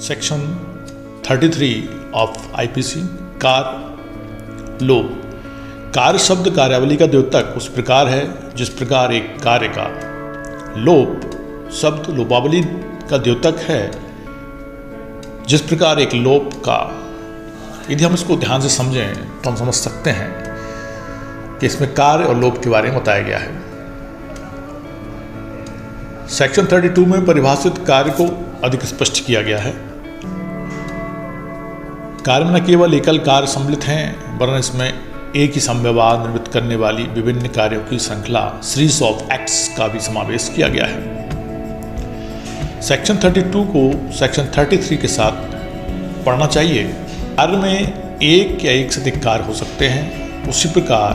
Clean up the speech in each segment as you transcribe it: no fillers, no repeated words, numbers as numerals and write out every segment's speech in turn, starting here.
Section 33 of IPC car लोप। कार्य शब्द कार्यावली का द्योतक उस प्रकार है जिस प्रकार एक कार्य का लोप शब्द लोपावली का द्योतक है, जिस प्रकार एक लोप का। यदि हम इसको ध्यान से समझें तो हम समझ सकते हैं कि इसमें कार्य और लोप के बारे में बताया गया है। सेक्शन 32 में परिभाषित कार्य को अधिक स्पष्ट किया गया है। कार्य में न केवल एकल कार्य सम्मिलित हैं, वरन इसमें एक ही संव्यवहार निर्मित करने वाली विभिन्न कार्यों की श्रृंखला सीरीज ऑफ एक्ट्स का भी समावेश किया गया है। सेक्शन 32 को सेक्शन 33 के साथ पढ़ना चाहिए। कार्य में एक या एक से अधिक कार्य हो सकते हैं, उसी प्रकार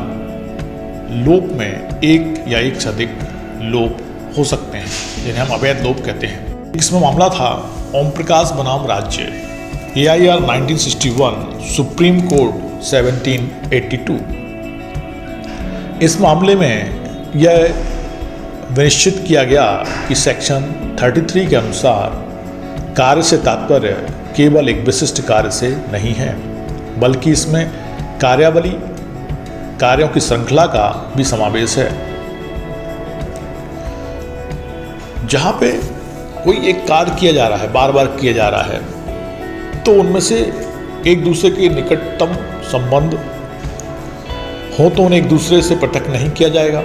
लोप में एक या एक से अधिक लोप हो सकते हैं, जिन्हें हम अवैध लोप कहते हैं। इसमें मामला था ओम प्रकाश बनाम राज्य, AIR 1961, सुप्रीम कोर्ट 1782। इस मामले में यह निश्चित किया गया कि सेक्शन 33 के अनुसार कार्य से तात्पर्य केवल एक विशिष्ट कार्य से नहीं है, बल्कि इसमें कार्यावली कार्यों की श्रृंखला का भी समावेश है। जहाँ पे कोई एक कार्य किया जा रहा है, बार बार किया जा रहा है, तो उनमें से एक दूसरे के निकटतम संबंध हो तो उन्हें एक दूसरे से पृथक नहीं किया जाएगा,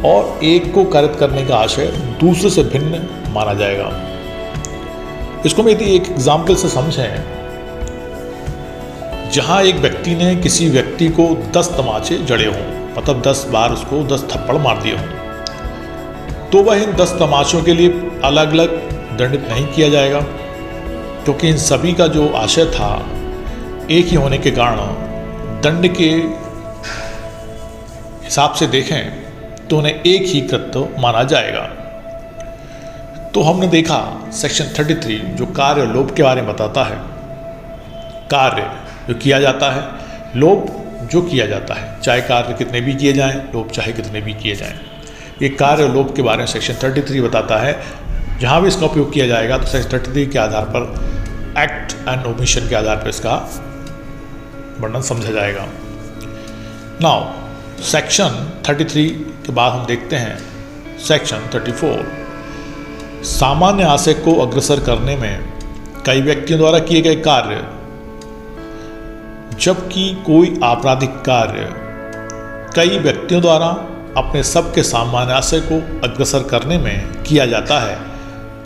और एक को कारित करने का आशय दूसरे से भिन्न माना जाएगा। इसको हम यदि एक एग्जाम्पल से समझें, जहां एक व्यक्ति ने किसी व्यक्ति को 10 तमाचे जड़े हों, मतलब 10 बार उसको 10 थप्पड़ मार दिए हों, तो वह इन 10 तमाचों के लिए अलग अलग दंडित नहीं किया जाएगा, क्योंकि इन सभी का जो आशय था एक ही होने के कारण दंड के हिसाब से देखें तो उन्हें एक ही कृत्य माना जाएगा। तो हमने देखा सेक्शन 33 जो कार्य और लोप के बारे में बताता है। कार्य जो किया जाता है, लोप जो किया जाता है, चाहे कार्य कितने भी किए जाएं, लोप चाहे कितने भी किए जाएं। ये कार्य और लोप के बारे में सेक्शन 33 बताता है। जहाँ भी इसका उपयोग किया जाएगा तो सेक्शन 33 के आधार पर, एक्ट एंड ओमिशन के आधार पर इसका वर्णन समझा जाएगा। नाउ सेक्शन 33 के बाद हम देखते हैं सेक्शन 34। सामान्य आशय को अग्रसर करने में कई व्यक्तियों द्वारा किए गए कार्य, जबकि कोई आपराधिक कार्य कई व्यक्तियों द्वारा अपने सबके सामान्य आशय को अग्रसर करने में किया जाता है,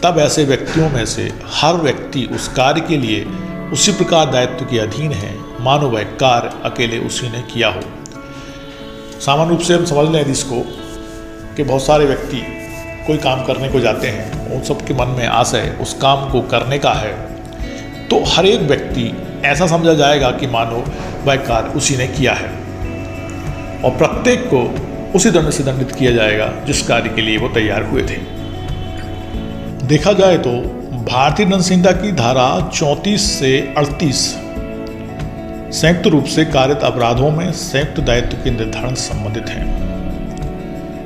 तब ऐसे व्यक्तियों में से हर व्यक्ति उस कार्य के लिए उसी प्रकार दायित्व के अधीन है मानो वह कार्य अकेले उसी ने किया हो। सामान्य रूप से हम समझ लें इसको कि बहुत सारे व्यक्ति कोई काम करने को जाते हैं, उन सबके मन में आशय उस काम को करने का है, तो हर एक व्यक्ति ऐसा समझा जाएगा कि मानो वह कार्य उसी ने किया है, और प्रत्येक को उसी दंड से दंडित किया जाएगा जिस कार्य के लिए वो तैयार हुए थे। देखा जाए तो भारतीय दंड संहिता की धारा 34 से 38 संयुक्त रूप से कारित अपराधों में संयुक्त दायित्व के निर्धारण से संबंधित हैं।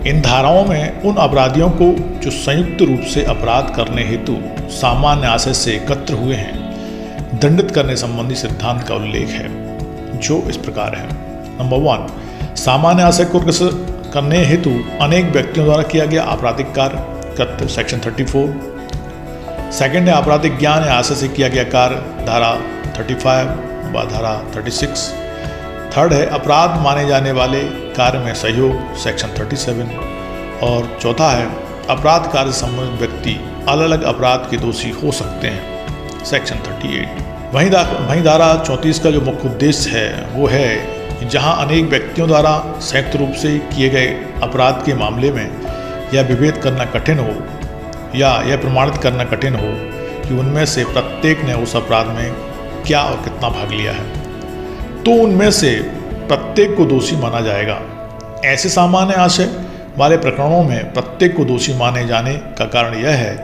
इन धाराओं में उन अपराधियों को जो संयुक्त रूप से अपराध करने हेतु सामान्य आशय से एकत्र हुए हैं, दंडित करने संबंधी सिद्धांत का उल्लेख है, जो इस प्रकार है। नंबर 1, सामान्य आशय को करने हेतु अनेक व्यक्तियों द्वारा किया गया आपराधिक कार्य, कृत्य सेक्शन 34। सेकंड है आपराधिक ज्ञान या आशय से किया गया कार्य, धारा 35 व धारा 36। थर्ड है अपराध माने जाने वाले कार्य में सहयोग, सेक्शन 37। और चौथा है अपराध कार्य से संबंधित व्यक्ति अलग अलग अपराध के दोषी हो सकते हैं, सेक्शन 38। वहीं धारा 34 का जो मुख्य उद्देश्य है वो है जहां अनेक व्यक्तियों द्वारा संयुक्त रूप से किए गए अपराध के मामले में यह विभेद करना कठिन हो या यह प्रमाणित करना कठिन हो कि उनमें से प्रत्येक ने उस अपराध में क्या और कितना भाग लिया है, तो उनमें से प्रत्येक को दोषी माना जाएगा। ऐसे सामान्य आशय वाले प्रकरणों में प्रत्येक को दोषी माने जाने का कारण यह है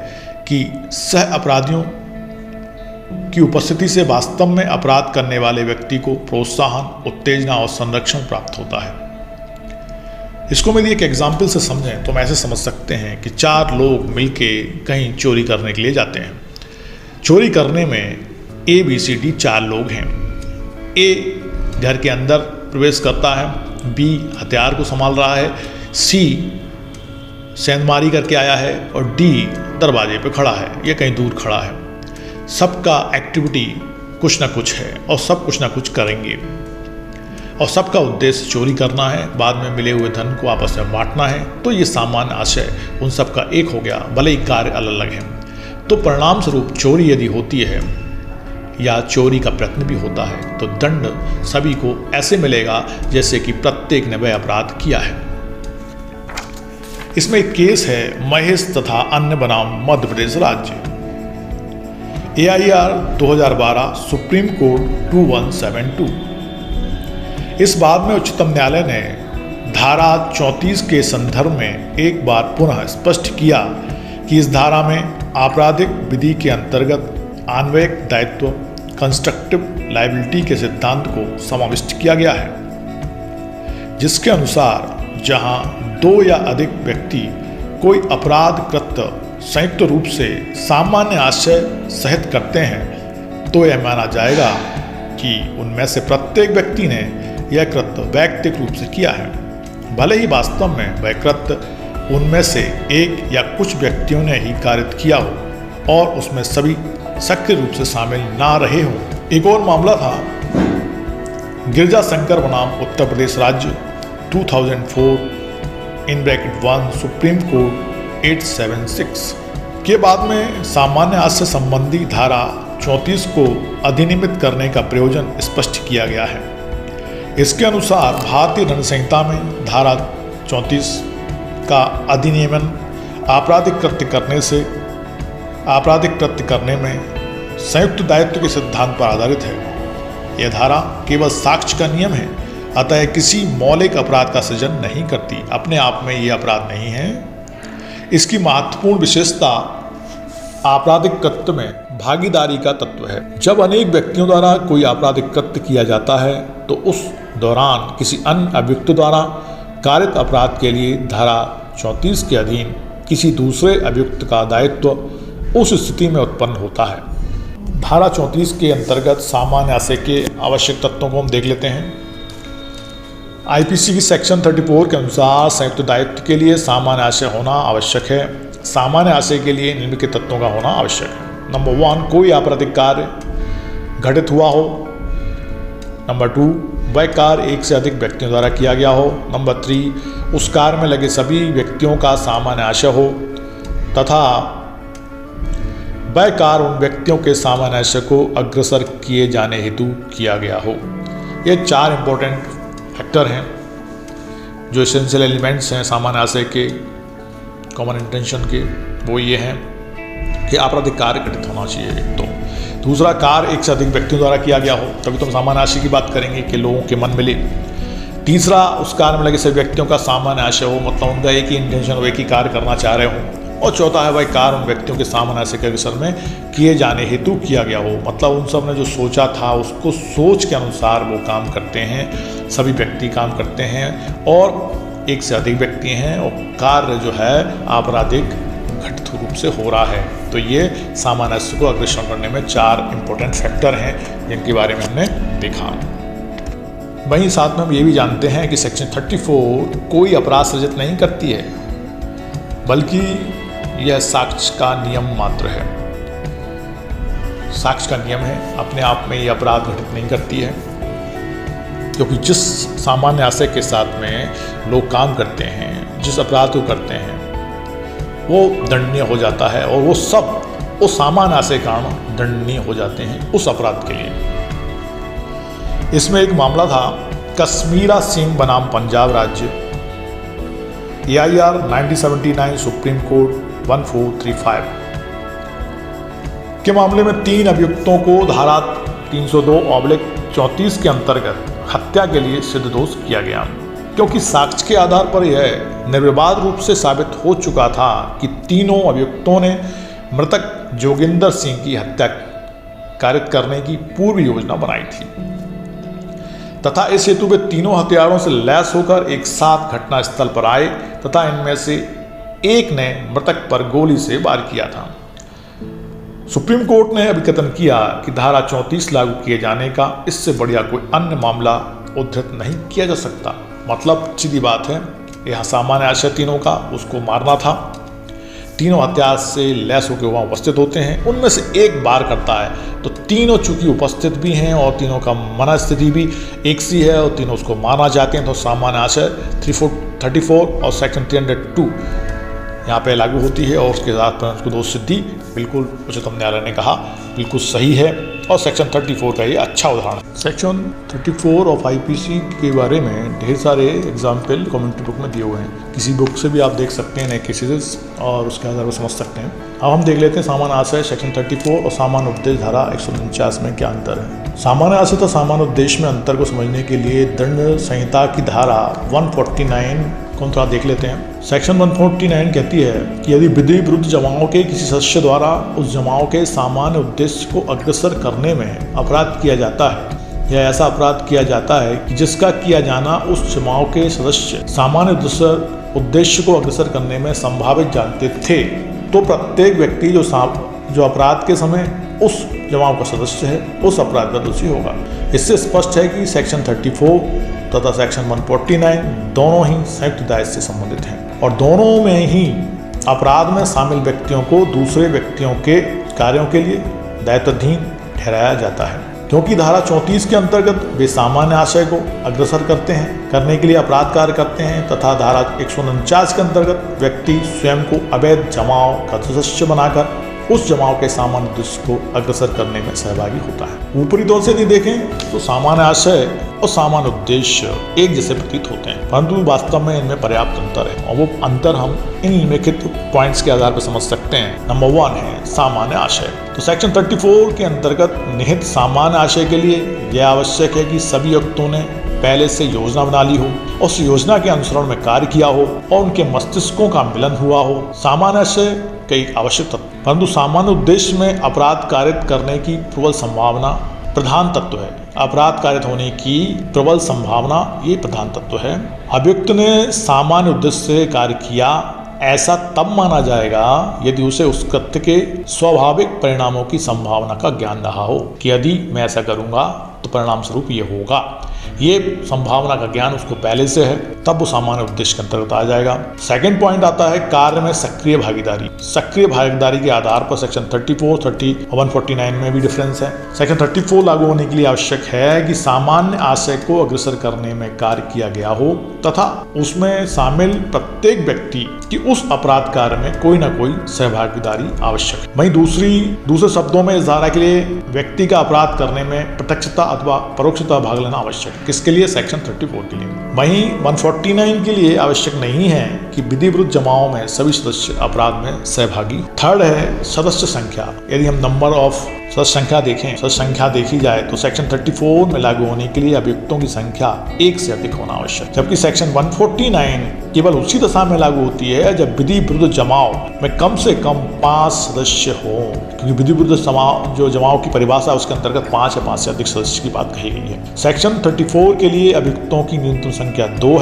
कि सह अपराधियों की उपस्थिति से वास्तव में अपराध करने वाले व्यक्ति को प्रोत्साहन, उत्तेजना और संरक्षण प्राप्त होता है। इसको यदि एक एग्जाम्पल से समझें तो हम ऐसे समझ सकते हैं कि 4 लोग मिलके कहीं चोरी करने के लिए जाते हैं। चोरी करने में ABCD 4 लोग हैं। A घर के अंदर प्रवेश करता है, B हथियार को संभाल रहा है, C सेंधमारी करके आया है और D दरवाजे पे खड़ा है या कहीं दूर खड़ा है। सबका एक्टिविटी कुछ ना कुछ है और सब कुछ ना कुछ करेंगे और सबका उद्देश्य चोरी करना है, बाद में मिले हुए धन को आपस में बांटना है। तो ये सामान्य आशय उन सबका एक हो गया, भले ही कार्य अलग अलग हैं। तो परिणाम स्वरूप चोरी यदि होती है या चोरी का प्रयत्न भी होता है तो दंड सभी को ऐसे मिलेगा जैसे कि प्रत्येक ने वह अपराध किया है। इसमें एक केस है महेश तथा अन्य बनाम मध्य प्रदेश राज्य, AIR 2012 सुप्रीम कोर्ट 2172। इस बाद में उच्चतम न्यायालय ने धारा 34 के संदर्भ में एक बार पुनः स्पष्ट किया कि इस धारा में आपराधिक विधि के अंतर्गत अन्वयक दायित्व कंस्ट्रक्टिव लायबिलिटी के सिद्धांत को समाविष्ट किया गया है, जिसके अनुसार जहां 2 या अधिक व्यक्ति कोई अपराध कृत्य संयुक्त रूप से सामान्य आशय सहित करते हैं तो यह माना जाएगा कि उनमें से प्रत्येक व्यक्ति ने यह कृत्य वैयक्तिक रूप से किया है, भले ही वास्तव में वह कृत्य उनमें से एक या कुछ व्यक्तियों ने ही कारित किया हो और उसमें सभी सक्रिय रूप से शामिल ना रहे हों। एक और मामला था गिरजा शंकर बनाम उत्तर प्रदेश राज्य 2004 सुप्रीम कोर्ट 876 के बाद में सामान्य आशय संबंधी धारा 34 को अधिनियमित करने का प्रयोजन स्पष्ट किया गया है। इसके अनुसार भारतीय दंड संहिता में धारा 34 का अधिनियमन आपराधिक कृत्य करने में संयुक्त दायित्व के सिद्धांत पर आधारित है। यह धारा केवल साक्ष्य का नियम है, अतः किसी मौलिक अपराध का सृजन नहीं करती, अपने आप में यह अपराध नहीं है। इसकी महत्वपूर्ण विशेषता आपराधिक कृत्य में भागीदारी का तत्व है। जब अनेक व्यक्तियों द्वारा कोई आपराधिक कृत्य किया जाता है तो उस दौरान किसी अन्य अभियुक्त द्वारा कारित अपराध के लिए धारा 34 के अधीन किसी दूसरे अभियुक्त का दायित्व उस स्थिति में उत्पन्न होता है। धारा 34 के अंतर्गत सामान्य आशय के आवश्यक तत्वों को हम देख लेते हैं। IPC की सेक्शन 34 के अनुसार संयुक्त दायित्व के लिए सामान्य आशय होना आवश्यक है। सामान्य आशय के लिए निम्नलिखित तत्वों का होना आवश्यक है। नंबर 1, कोई आपराधिक कार्य घटित हुआ हो। नंबर 2, वह कार्य एक से अधिक व्यक्तियों द्वारा किया गया हो। नंबर 3, उस कार्य में लगे सभी व्यक्तियों का सामान्य आशय हो तथा वह कार्य उन व्यक्तियों के सामान्य आशय को अग्रसर किए जाने हेतु किया गया हो। ये 4 इंपॉर्टेंट फैक्टर हैं जो एसेंशियल एलिमेंट्स हैं सामान्य आशय के, कॉमन इंटेंशन के। वो ये हैं कि आपराधिक कार्य घटित होना चाहिए एक तो, दूसरा कार्य एक से अधिक व्यक्तियों द्वारा किया गया हो, तभी तो हम सामान्य आशय की बात करेंगे कि लोगों के मन मिले। तीसरा, उस कार्य में लगे सभी व्यक्तियों का सामान्य आशय हो, मतलब उनका एक ही इंटेंशन हो, एक ही कार्य करना चाह रहे हों। और चौथा है वह कार्य उन व्यक्तियों के सामान्य आशय के अवसर में किए जाने हेतु किया गया हो, मतलब उन सब ने जो सोचा था उसको सोच के अनुसार वो काम करते हैं, सभी व्यक्ति काम करते हैं और एक से अधिक व्यक्ति हैं और कार्य जो है आपराधिक घटित रूप से हो रहा है। तो ये सामान्य आशय को अग्रसर करने में 4 इंपॉर्टेंट फैक्टर हैं जिनके बारे में हमने देखा। वहीं साथ में हम ये भी जानते हैं कि सेक्शन 34 कोई अपराध सृजित नहीं करती है, बल्कि यह साक्ष्य का नियम मात्र है। साक्ष्य का नियम है, अपने आप में यह अपराध घटित नहीं करती है, क्योंकि जिस सामान्य आशय के साथ में लोग काम करते हैं, जिस अपराध को करते हैं वो दंडनीय हो जाता है और वो सब उस सामान्य आशय के कारण दंडनीय हो जाते हैं उस अपराध के लिए। इसमें एक मामला था कश्मीरा सिंह बनाम पंजाब राज्य, AIR 1979 सुप्रीम कोर्ट 1435 के मामले में 3 अभियुक्तों को धारा 302/34 के अंतर्गत हत्या के लिए सिद्ध दोष किया गया, क्योंकि साक्ष्य के आधार पर यह निर्विवाद रूप से साबित हो चुका था कि तीनों अभियुक्तों ने मृतक जोगिंदर सिंह की हत्या कारित करने की पूर्व योजना बनाई थी तथा इस हेतु वे तीनों हथियारों से लैस होकर एक साथ घटनास्थल पर आए तथा इनमें से एक ने मृतक पर गोली से वार किया था। सुप्रीम कोर्ट ने अभी कथन किया कि धारा 34 लागू किए जाने का इससे बढ़िया कोई अन्य मामला उद्धृत नहीं किया जा सकता। मतलब सीधी बात है, यहाँ सामान्य आशय तीनों का उसको मारना था। तीनों हथियार से लैस होकर वहाँ उपस्थित होते हैं, उनमें से एक बार करता है तो तीनों चूंकि उपस्थित भी हैं और तीनों का मना स्थिति भी एक सी है और तीनों उसको मारना चाहते हैं, तो सामान्य आशय 34 और सेक्शन 302 यहाँ पे लागू होती है और उसके साथ में उसको दोष सिद्धि बिल्कुल उच्चतम न्यायालय ने कहा बिल्कुल सही है और सेक्शन 34 का ये अच्छा उदाहरण है। सेक्शन 34 ऑफ आईपीसी के बारे में ढेर सारे एग्जाम्पल कमेंट्री बुक में दिए हुए हैं, किसी बुक से भी आप देख सकते हैं नए केसेस और उसके आधार पर समझ सकते हैं। अब हम देख लेते हैं सामान्य आशय सेक्शन 34 और सामान्य उद्देश्य धारा 149 में क्या अंतर है। सामान्य आशय तथा सामान्य उद्देश्य में अंतर को समझने के लिए दंड संहिता की धारा 149 को थोड़ा देख लेते हैं। सेक्शन 149 कहती है कि यदि विधि विरुद्ध जमाओं के किसी सदस्य द्वारा उस जमाओं के सामान्य उद्देश्य को अग्रसर करने में अपराध किया जाता है या ऐसा अपराध किया जाता है कि जिसका किया जाना उस जमाओं के सदस्य सामान्य उद्देश्य को अग्रसर करने में संभावित जानते थे, तो प्रत्येक व्यक्ति जो अपराध के समय उस जमाओं का सदस्य है उस अपराध का दोषी होगा। इससे स्पष्ट है कि सेक्शन 34 तथा सेक्शन 149 दोनों ही संयुक्त दायित्व से संबंधित हैं और दोनों में ही अपराध में शामिल व्यक्तियों को दूसरे व्यक्तियों के कार्यों के लिए दायित्वाधीन ठहराया जाता है, क्योंकि धारा 34 के अंतर्गत वे सामान्य आशय को अग्रसर करने के लिए अपराध कार्य करते हैं तथा धारा 149 के अंतर्गत व्यक्ति स्वयं को अवैध जमाव का सदस्य बनाकर उस जमाव के सामान्य उद्देश्य को अग्रसर करने में सहभागी होता है। ऊपरी तौर से यदि देखें तो सामान्य आशय और सामान्य उद्देश्य एक जैसे प्रतीत होते हैं, परंतु वास्तव में इनमें पर्याप्त अंतर है और वो अंतर हम इन निम्नलिखित पॉइंट्स के आधार पर समझ सकते हैं। नंबर 1 है सामान्य आशय। तो सेक्शन 34 के अंतर्गत निहित सामान्य आशय के लिए यह आवश्यक है कि सभी व्यक्तियों ने पहले से योजना बना ली हो, उस योजना के अनुसरण में कार्य किया हो और उनके मस्तिष्कों का मिलन हुआ हो। सामान्य आशय कई आवश्यक तत्व, परंतु सामान्य उद्देश्य में अपराध कारित करने की प्रबल संभावना प्रधान तत्व है। अपराध कारित होने की प्रबल संभावना ये प्रधान तत्व है। अभियुक्त ने सामान्य उद्देश्य से कार्य किया, ऐसा तब माना जाएगा यदि उसे उस कृत्य के स्वाभाविक परिणामों की संभावना का ज्ञान रहा हो कि यदि मैं ऐसा करूंगा तो परिणाम स्वरूप ये होगा। ये संभावना का ज्ञान उसको पहले से है, तब वो सामान्य उद्देश्य के अंतर्गत आ जाएगा। सेकंड पॉइंट आता है कार्य में सक्रिय भागीदारी। सक्रिय भागीदारी के आधार पर सेक्शन 34, 30 और 149 में भी डिफरेंस है। सेक्शन 34 लागू होने के लिए आवश्यक है कि सामान्य आशय को अग्रसर करने में कार्य किया गया हो तथा उसमें शामिल प्रत्येक व्यक्ति की उस अपराध कार्य में कोई ना कोई सहभागीदारी आवश्यक है। वहीं दूसरे शब्दों में इस धारा के लिए व्यक्ति का अपराध करने में प्रत्यक्षता अथवा परोक्षता भाग लेना आवश्यक है। किसके लिए? सेक्शन 34 के लिए। वहीं 149 के लिए आवश्यक नहीं है कि विधि विरुद्ध जमाओं में सभी सदस्य अपराध में सहभागी। थर्ड है सदस्य संख्या। यदि हम नंबर ऑफ सदस्य संख्या देखी जाए तो सेक्शन 34 में लागू होने के लिए अभियुक्तों की संख्या 1 से अधिक होना आवश्यक, जबकि सेक्शन 149 केवल उसी दशा में लागू होती है जब विधि विरुद्ध जमाव में कम से कम 5 सदस्य हो, क्योंकि विधि विरुद्ध जो जमाव की परिभाषा उसके अंतर्गत 5 या 5 से अधिक सदस्य की बात कही गई है। सेक्शन 34 के लिए अभियुक्तों की न्यूनतम संख्या 2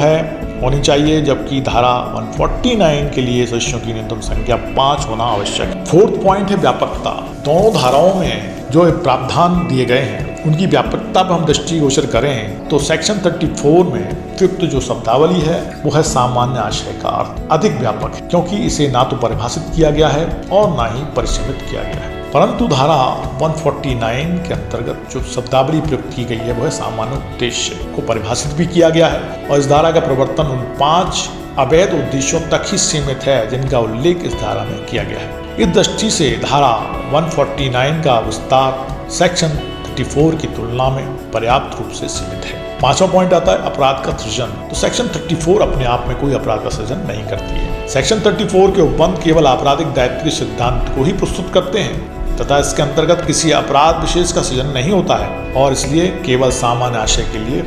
होनी चाहिए, जबकि धारा 149 के लिए सदस्यों की न्यूनतम संख्या 5 होना आवश्यक है। फोर्थ पॉइंट है व्यापकता। दोनों धाराओं में जो प्रावधान दिए गए हैं उनकी व्यापकता पर हम दृष्टिगोचर करें तो सेक्शन 34 में उपयुक्त जो शब्दावली है वो है सामान्य आशय का अर्थ अधिक व्यापक है, क्योंकि इसे ना तो परिभाषित किया गया है और ना ही परिसीमित किया गया है। परंतु धारा 149 के अंतर्गत जो शब्दावली प्रयुक्त की गई है वो है सामान्य उद्देश्य को परिभाषित भी किया गया है और इस धारा का प्रवर्तन उन 5 अवैध उद्देश्यों तक ही सीमित है जिनका उल्लेख इस धारा में किया गया है। इस दृष्टि से धारा 149 का विस्तार सेक्शन 34 की तुलना में पर्याप्त रूप से सीमित है। 5वां पॉइंट आता है अपराध का सृजन। तो सेक्शन 34 अपने आप में कोई अपराध का सृजन नहीं करती है। सेक्शन 34 के उपबंध केवल आपराधिक दायित्व के सिद्धांत को ही प्रस्तुत करते हैं तथा इसके अंतर्गत किसी अपराध विशेष का सृजन नहीं होता है और इसलिए केवल सामान्य आशय के लिए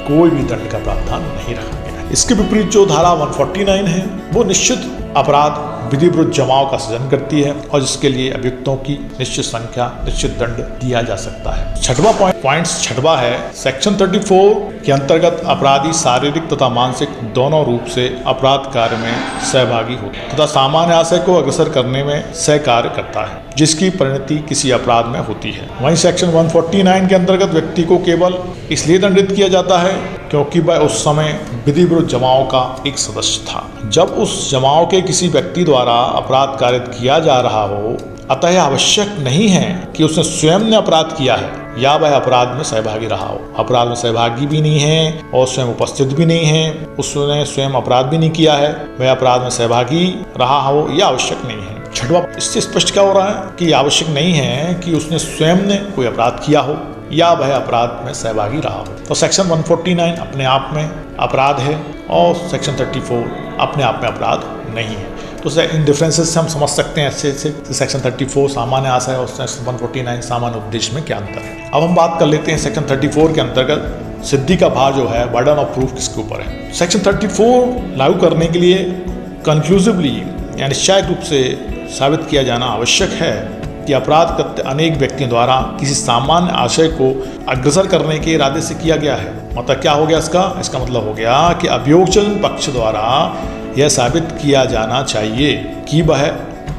कोई भी दंड का प्रावधान नहीं रखा गया है। इसके विपरीत जो धारा 149 है वो निश्चित अपराध विधि विरुद्ध जमाव का सृजन करती है और जिसके लिए अभियुक्तों की निश्चित संख्या, निश्चित दंड दिया जा सकता है। छठवां है सेक्शन 34 के अंतर्गत अपराधी शारीरिक तथा मानसिक दोनों रूप से अपराध कार्य में सहभागी हो तथा सामान्य आशय को अग्रसर करने में सहकार्य करता है, जिसकी परिणति किसी अपराध में होती है। वहीं सेक्शन 149 के अंतर्गत व्यक्ति को केवल इसलिए दंडित किया जाता है क्योंकि वह उस समय विधि विरुद्ध जमाव का एक सदस्य था। जब उस जमाव के किसी व्यक्ति द्वारा अपराध कारित किया जा रहा हो, अतः यह आवश्यक नहीं है कि उसने स्वयं ने अपराध किया है या वह अपराध में सहभागी रहा हो। अपराध में सहभागी भी नहीं है और स्वयं उपस्थित भी नहीं है, उसने स्वयं अपराध भी नहीं किया है, वह अपराध में सहभागी रहा हो, यह आवश्यक नहीं है। छठवां, इससे स्पष्ट क्या हो रहा है कि आवश्यक नहीं है कि उसने स्वयं ने कोई अपराध किया हो या वह अपराध में सहभागी रहा हो। तो सेक्शन 149 अपने आप में अपराध है और सेक्शन 34 अपने आप में अपराध नहीं है। तो इन डिफरेंसेस से हम समझ सकते हैं ऐसे सेक्शन 34 सामान्य आशय और सेक्शन 149 सामान्य उद्देश्य में क्या अंतर है। अब हम बात कर लेते हैं सेक्शन 34 के अंतर्गत सिद्धि का भार जो है, बर्डन ऑफ प्रूफ किसके ऊपर है। सेक्शन 34 लागू करने के लिए कंक्लूसिवली या निश्चय रूप से साबित किया जाना आवश्यक है कि अपराध कृत्य अनेक व्यक्तियों द्वारा किसी सामान्य आशय को अग्रसर करने के इरादे से किया गया है। मतलब क्या हो गया इसका मतलब हो गया कि अभियोगजन पक्ष द्वारा यह साबित किया जाना चाहिए कि वह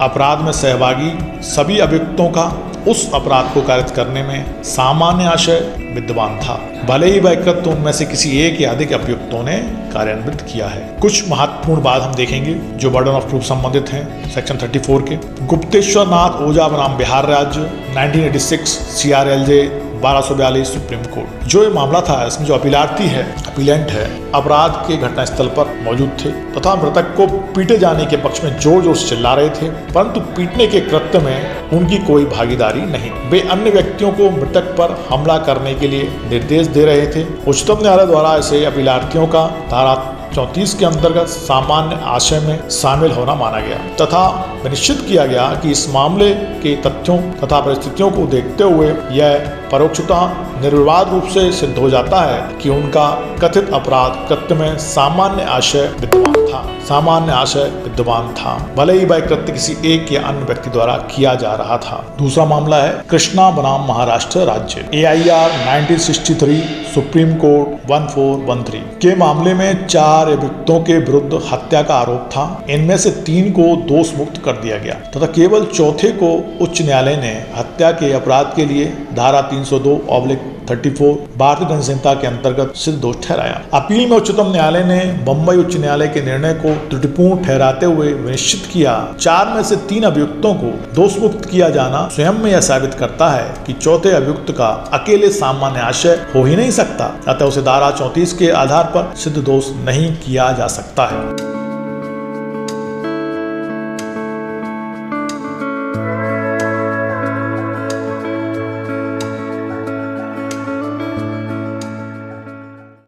अपराध में सहभागी सभी अभियुक्तों का उस अपराध को कारित करने में सामान्य आशय विद्यमान था, भले ही वह कृत्य उनमें से किसी एक या अधिक अभियुक्तों ने कार्यान्वित किया है। कुछ महत्वपूर्ण बात हम देखेंगे जो बर्डन ऑफ प्रूफ संबंधित हैं सेक्शन 34 के। गुप्तेश्वर नाथ ओझा बनाम बिहार राज्य 1986 CRLJ 1242 सुप्रीम कोर्ट। जो ये मामला था, इसमें जो अपीलेंट है अपराध के घटनास्थल पर मौजूद थे तथा मृतक को पीटे जाने के पक्ष में जोर जोर से चिल्ला रहे थे, परंतु पीटने के कृत्य में उनकी कोई भागीदारी नहीं। वे अन्य व्यक्तियों को मृतक पर हमला करने के लिए निर्देश दे रहे थे। उच्चतम न्यायालय द्वारा ऐसे अपीलार्थियों का धारा 34 के अंतर्गत सामान्य आशय में शामिल होना माना गया तथा निश्चित किया गया कि इस मामले के तथ्यों तथा परिस्थितियों को देखते हुए यह परोक्षतः निर्विवाद रूप से सिद्ध हो जाता है कि उनका कथित अपराध कृत्य में सामान्य आशय विद्यमान था, भले ही वह कृत्य किसी एक या अन्य व्यक्ति द्वारा किया जा रहा था। दूसरा मामला है कृष्णा बनाम महाराष्ट्र राज्य AIR 1963 सुप्रीम कोर्ट 1413 के मामले में 4 अभियुक्तों के विरुद्ध हत्या का आरोप था। इनमें से 3 को दोष मुक्त कर दिया गया तथा केवल चौथे को उच्च न्यायालय ने हत्या के अपराध के लिए धारा 302/34 भारतीय दंड संहिता के अंतर्गत सिद्ध दोष ठहराया। अपील में उच्चतम न्यायालय ने बंबई उच्च न्यायालय के निर्णय को त्रुटिपूर्ण ठहराते हुए निश्चित किया 4 में से 3 अभियुक्तों को दोष मुक्त किया जाना स्वयं में यह साबित करता है कि चौथे अभियुक्त का अकेले सामान्य आशय हो ही नहीं सकता, अतः उसे धारा 34 के आधार पर सिद्ध दोष नहीं किया जा सकता है।